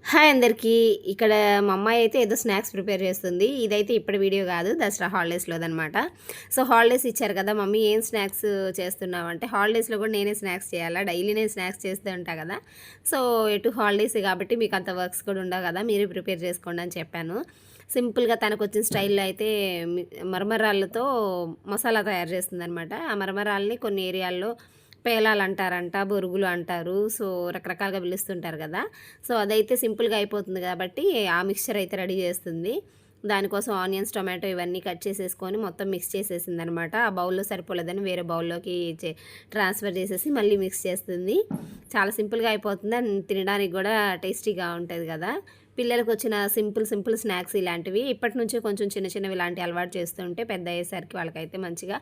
Hi అందరికీ. ఇక్కడ మా అమ్మాయి అయితే ఏదో స్నాక్స్ ప్రిపేర్ చేస్తుంది. ఇదైతే ఇప్పటి వీడియో కాదు, దసరా హాలిడేస్‌లోదనమాట. సో, హాలిడేస్ ఇచ్చారు కదా! మమ్మీ ఏం స్నాక్స్ చేస్తున్నావు అంటే, హాలిడేస్‌లో కూడా నేనే స్నాక్స్ చేయాలా? డైలీ నేను స్నాక్స్ చేస్తూ ఉంటా కదా! సో, ఎటు హాలిడేసే కాబట్టి మీకు అంత వర్క్స్ కూడా ఉండవు కదా! మీరే ప్రిపేర్ చేసుకోండి అని చెప్పాను. సింపుల్‌గా తనకొచ్చిన స్టైల్‌లో అయితే మరమరాళ్ళతో మసాలా తయారు చేస్తుందనమాట. ఆ మరమరాల్ని కొన్ని ఏరియాల్లో పేలాలంటారంట, బొరుగులు అంటారు. సో, రకరకాలుగా పిలుస్తుంటారు కదా! సో, అదైతే సింపుల్‌గా అయిపోతుంది కాబట్టి ఆ మిక్స్చర్ అయితే రెడీ చేస్తుంది. దానికోసం ఆనియన్స్, టొమాటో ఇవన్నీ కట్ చేసేసుకొని మొత్తం మిక్స్ చేసేసిందనమాట. ఆ బౌల్‌లో సరిపోలేదని వేరే బౌల్‌లోకి ట్రాన్స్‌ఫర్ చేసేసి మళ్ళీ మిక్స్ చేస్తుంది. చాలా సింపుల్‌గా అయిపోతుంది అండ్ తినడానికి కూడా టేస్టీగా ఉంటది కదా! పిల్లలకొచ్చిన సింపుల్ స్నాక్స్ ఇలాంటివి ఇప్పటి నుంచే కొంచెం చిన్న చిన్నవి ఇలాంటివి అలవాటు చేస్తూ ఉంటే పెద్ద అయ్యేసరికి వాళ్ళకైతే మంచిగా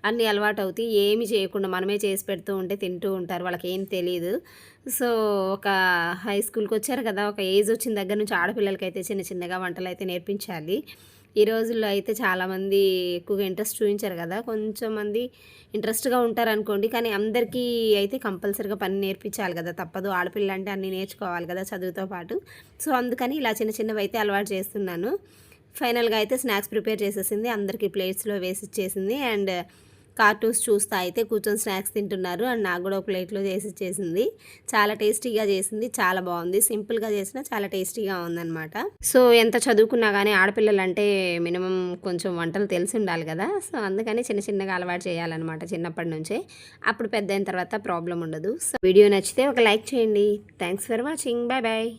అన్నీ అలవాటవుతాయి. ఏమి చేయకుండా మనమే చేసి పెడుతూ ఉంటే తింటూ ఉంటారు. వాళ్ళకేం తెలీదు. సో, ఒక హై స్కూల్‌కొచ్చారు కదా! ఒక ఏజ్ వచ్చిన దగ్గర నుంచి ఆడపిల్లలకైతే చిన్న చిన్నగా వంటలైతే నేర్పించాలి. ఈ రోజుల్లో అయితే చాలామంది ఎక్కువగా ఇంట్రెస్ట్ చూయించరు కదా! కొంచెం మంది ఇంట్రెస్ట్‌గా ఉంటారనుకోండి. కానీ అందరికీ అయితే కంపల్సరీగా పని నేర్పించాలి కదా! తప్పదు. ఆడపిల్లంటే అన్నీ నేర్చుకోవాలి కదా! చదువుతో పాటు. సో, అందుకని ఇలా చిన్న చిన్నవైతే అలవాటు చేస్తున్నాను. ఫైనల్‌గా అయితే స్నాక్స్ ప్రిపేర్ చేసేసింది. అందరికీ ప్లేట్స్‌లో వేసిచ్చేసింది. అండ్ కార్టూన్స్ చూస్తా అయితే కూర్చొని స్నాక్స్ తింటున్నారు. అండ్ నాకు కూడా ఒక ప్లేట్‌లో చేసిచ్చేసింది. చాలా టేస్టీగా చేసింది. చాలా బావుంది. సింపుల్‌గా చేసినా చాలా టేస్టీగా ఉందనమాట. సో, ఎంత చదువుకున్నా గానీ ఆడపిల్లలంటే మినిమమ్ కొంచెం వంటలు తెలిసుండాలి గదా! సో, అందుకని చిన్న చిన్నగా అలవాటు చేయాలనమాట చిన్నప్పటి నుంచే. అప్పుడు పెద్దయిన తర్వాత ప్రాబ్లమ్ ఉండదు. సో, వీడియో నచ్చితే ఒక లైక్ చేయండి. Thanks for watching. Bye bye.